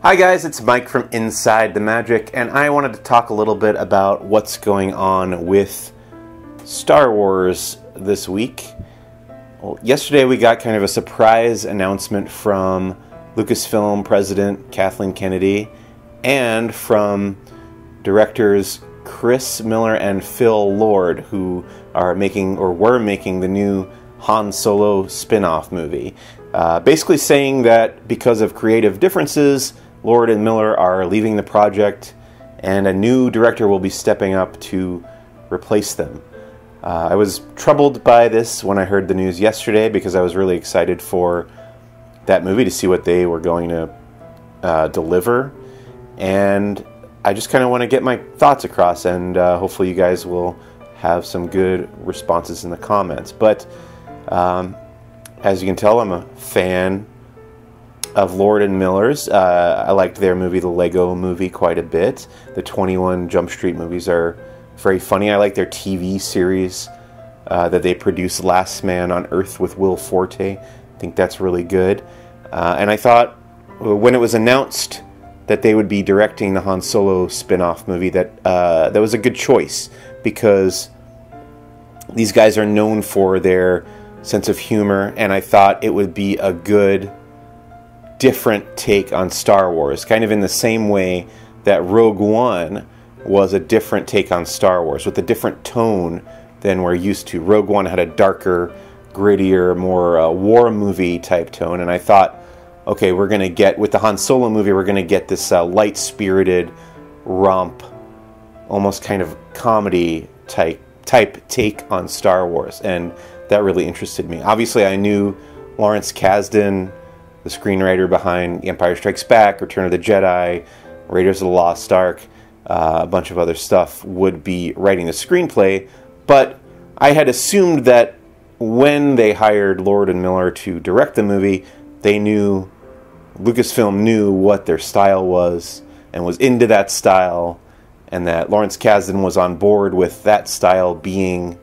Hi guys, it's Mike from Inside the Magic, and I wanted to talk a little bit about what's going on with Star Wars this week. Well, yesterday we got kind of a surprise announcement from Lucasfilm president Kathleen Kennedy and from directors Chris Miller and Phil Lord, who are making or were making the new Han Solo spin-off movie. Basically saying that because of creative differences, Lord and Miller are leaving the project and a new director will be stepping up to replace them. I was troubled by this when I heard the news yesterday because I was really excited for that movie to see what they were going to deliver, and I just kind of want to get my thoughts across, and hopefully you guys will have some good responses in the comments. But as you can tell, I'm a fan of Lord and Miller's. I liked their movie, the Lego Movie, quite a bit. The 21 Jump Street movies are very funny. I like their TV series that they produced, Last Man on Earth with Will Forte. I think that's really good. And I thought when it was announced that they would be directing the Han Solo spin-off movie that that was a good choice, because these guys are known for their sense of humor, and I thought it would be a good different take on Star Wars, kind of in the same way that Rogue One was a different take on Star Wars, with a different tone than we're used to. Rogue One had a darker, grittier, more war movie type tone, and I thought, okay, we're going to get, with the Han Solo movie, we're going to get this light-spirited romp, almost kind of comedy type take on Star Wars, and that really interested me. Obviously, I knew Lawrence Kasdan, the screenwriter behind The Empire Strikes Back, Return of the Jedi, Raiders of the Lost Ark, a bunch of other stuff, would be writing the screenplay, but I had assumed that when they hired Lord and Miller to direct the movie, they knew, Lucasfilm knew what their style was and was into that style, and that Lawrence Kasdan was on board with that style being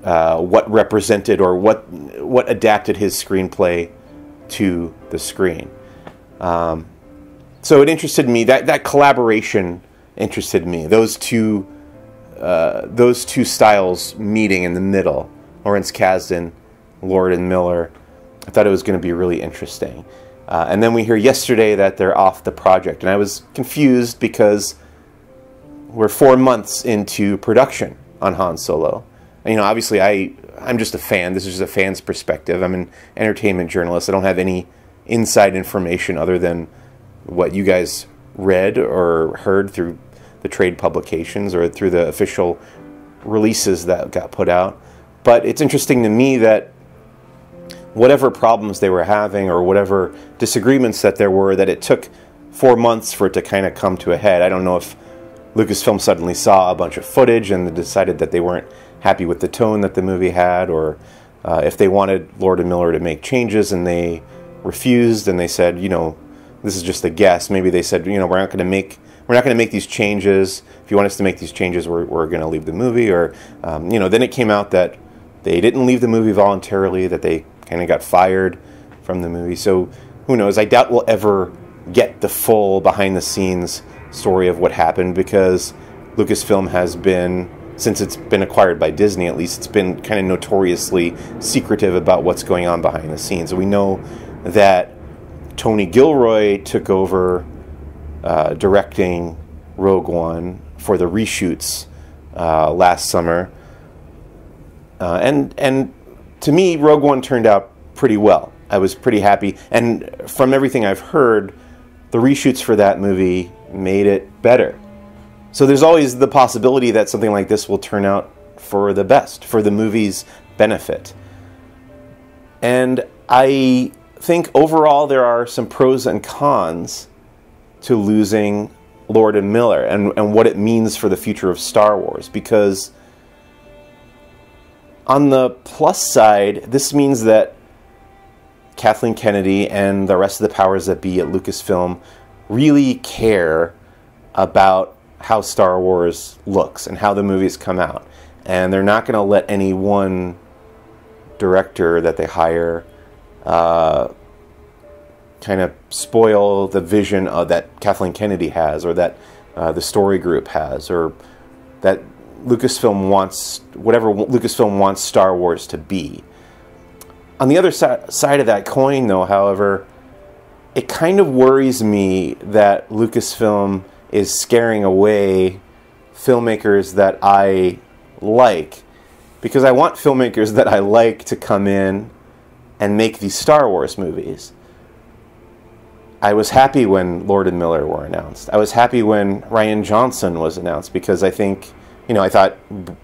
what represented or what adapted his screenplay to the screen. So it interested me, that collaboration interested me. Those two styles meeting in the middle, Lawrence Kasdan, Lord and Miller. I thought it was going to be really interesting. And then we hear yesterday that they're off the project, and I was confused because we're 4 months into production on Han Solo. And, you know, obviously I'm just a fan. This is just a fan's perspective. I'm an entertainment journalist. I don't have any inside information other than what you guys read or heard through the trade publications or through the official releases that got put out. But it's interesting to me that whatever problems they were having or whatever disagreements that there were, that it took 4 months for it to kind of come to a head. I don't know if Lucasfilm suddenly saw a bunch of footage and decided that they weren't happy with the tone that the movie had, or if they wanted Lord and Miller to make changes and they refused and they said, you know, this is just a guess. Maybe they said, you know, we're not going to make these changes. If you want us to make these changes, we're going to leave the movie. Or you know, then it came out that they didn't leave the movie voluntarily, that they kind of got fired from the movie. So who knows? I doubt we'll ever get the full behind the scenes story of what happened, because Lucasfilm has been, since it's been acquired by Disney at least, it's been kind of notoriously secretive about what's going on behind the scenes. We know that Tony Gilroy took over directing Rogue One for the reshoots last summer, and to me, Rogue One turned out pretty well. I was pretty happy, and from everything I've heard, the reshoots for that movie made it better. So there's always the possibility that something like this will turn out for the best, for the movie's benefit. And I think overall there are some pros and cons to losing Lord and Miller and what it means for the future of Star Wars. Because on the plus side, this means that Kathleen Kennedy and the rest of the powers that be at Lucasfilm really care about how Star Wars looks and how the movies come out. And they're not going to let any one director that they hire kind of spoil the vision that Kathleen Kennedy has, or that the story group has, or that Lucasfilm wants, whatever Lucasfilm wants Star Wars to be. On the other side of that coin, though, however, it kind of worries me that Lucasfilm is scaring away filmmakers that I like, because I want filmmakers that I like to come in and make these Star Wars movies. I was happy when Lord and Miller were announced. I was happy when Rian Johnson was announced, because I think, I thought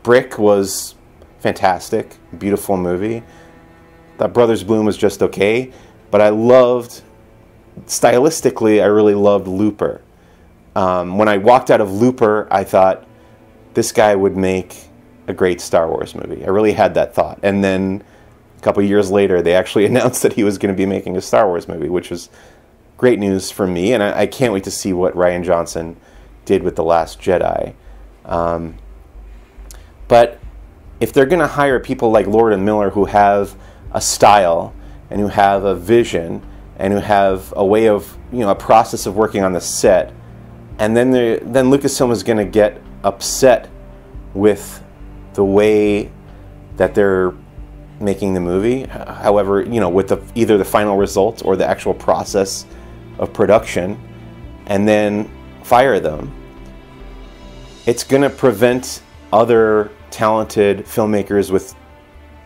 Brick was fantastic, beautiful movie. Thought Brothers Bloom was just okay, but I loved, stylistically, I really loved Looper. When I walked out of Looper, I thought this guy would make a great Star Wars movie. I really had that thought. And then a couple years later, they actually announced that he was going to be making a Star Wars movie, which was great news for me. And I can't wait to see what Rian Johnson did with The Last Jedi. But if they're going to hire people like Lord and Miller, who have a style and who have a vision and who have a way of, a process of working on the set, and then Lucasfilm is going to get upset with the way that they're making the movie, however, with either the final result or the actual process of production, and then fire them, it's going to prevent other talented filmmakers with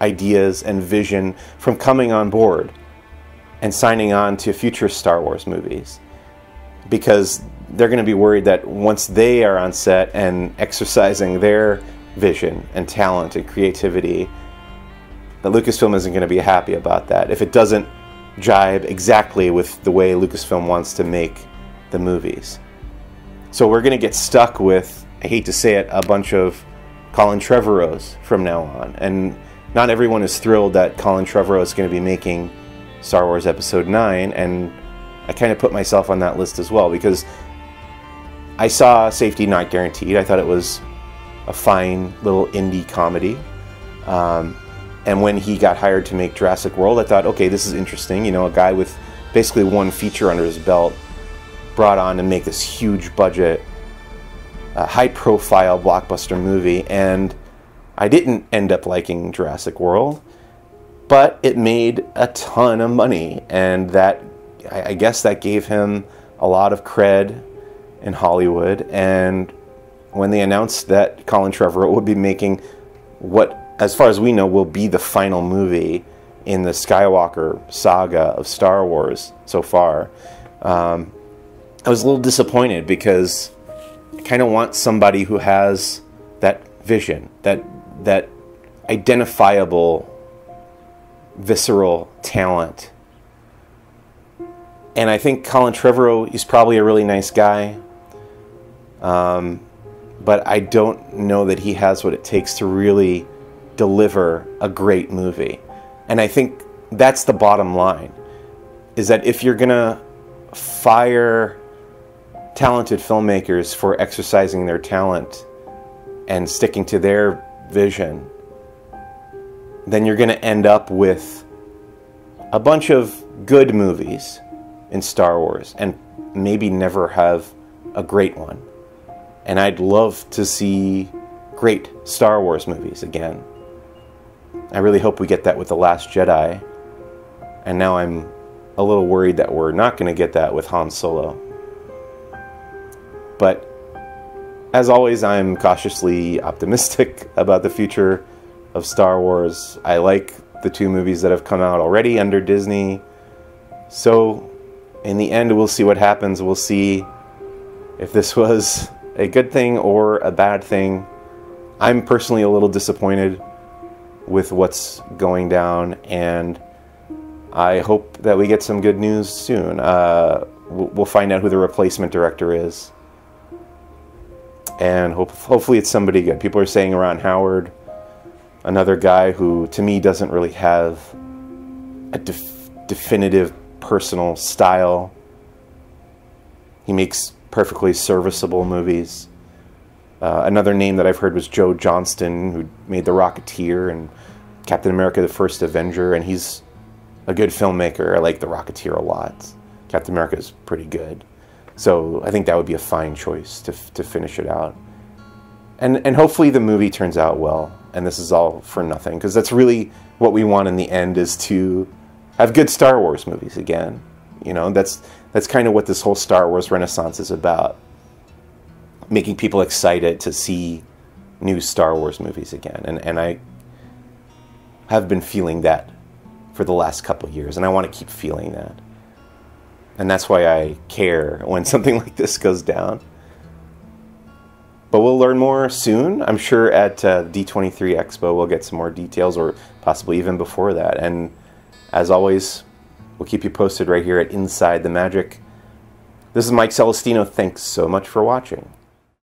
ideas and vision from coming on board and signing on to future Star Wars movies, because they're going to be worried that once they are on set and exercising their vision and talent and creativity, that Lucasfilm isn't going to be happy about that if it doesn't jibe exactly with the way Lucasfilm wants to make the movies. So we're going to get stuck with, I hate to say it, a bunch of Colin Trevorrows from now on. And not everyone is thrilled that Colin Trevorrow is going to be making Star Wars Episode 9, and I kind of put myself on that list as well, because I saw Safety Not Guaranteed. I thought it was a fine little indie comedy. And when he got hired to make Jurassic World, I thought, okay, this is interesting. A guy with basically one feature under his belt brought on to make this huge budget, high-profile blockbuster movie. And I didn't end up liking Jurassic World, but it made a ton of money. And that, I guess that gave him a lot of cred in Hollywood. And when they announced that Colin Trevorrow would be making what, as far as we know, will be the final movie in the Skywalker saga of Star Wars so far, I was a little disappointed, because I kind of want somebody who has that vision, that identifiable, visceral talent. And I think Colin Trevorrow, he's probably a really nice guy, but I don't know that he has what it takes to really deliver a great movie. And I think that's the bottom line, is that if you're gonna fire talented filmmakers for exercising their talent and sticking to their vision, then you're gonna end up with a bunch of good movies in Star Wars and maybe never have a great one. And I'd love to see great Star Wars movies again. I really hope we get that with The Last Jedi. And now I'm a little worried that we're not going to get that with Han Solo. But as always, I'm cautiously optimistic about the future of Star Wars. I like the 2 movies that have come out already under Disney. So in the end, we'll see what happens. We'll see if this was a good thing or a bad thing. I'm personally a little disappointed with what's going down, and I hope that we get some good news soon. We'll find out who the replacement director is, and hopefully it's somebody good. People are saying Ron Howard, another guy who to me doesn't really have a definitive personal style. He makes perfectly serviceable movies. Another name that I've heard was Joe Johnston, who made The Rocketeer and Captain America: The First Avenger, and he's a good filmmaker. I like The Rocketeer a lot. Captain America is pretty good. So I think that would be a fine choice to finish it out. And hopefully the movie turns out well, and this is all for nothing, because that's really what we want in the end, is to have good Star Wars movies again. You know, that's kind of what this whole Star Wars renaissance is about. Making people excited to see new Star Wars movies again. And I have been feeling that for the last couple of years, and I want to keep feeling that. And that's why I care when something like this goes down. But we'll learn more soon. I'm sure at D23 Expo we'll get some more details, or possibly even before that. And as always, we'll keep you posted right here at Inside the Magic. This is Mike Celestino. Thanks so much for watching.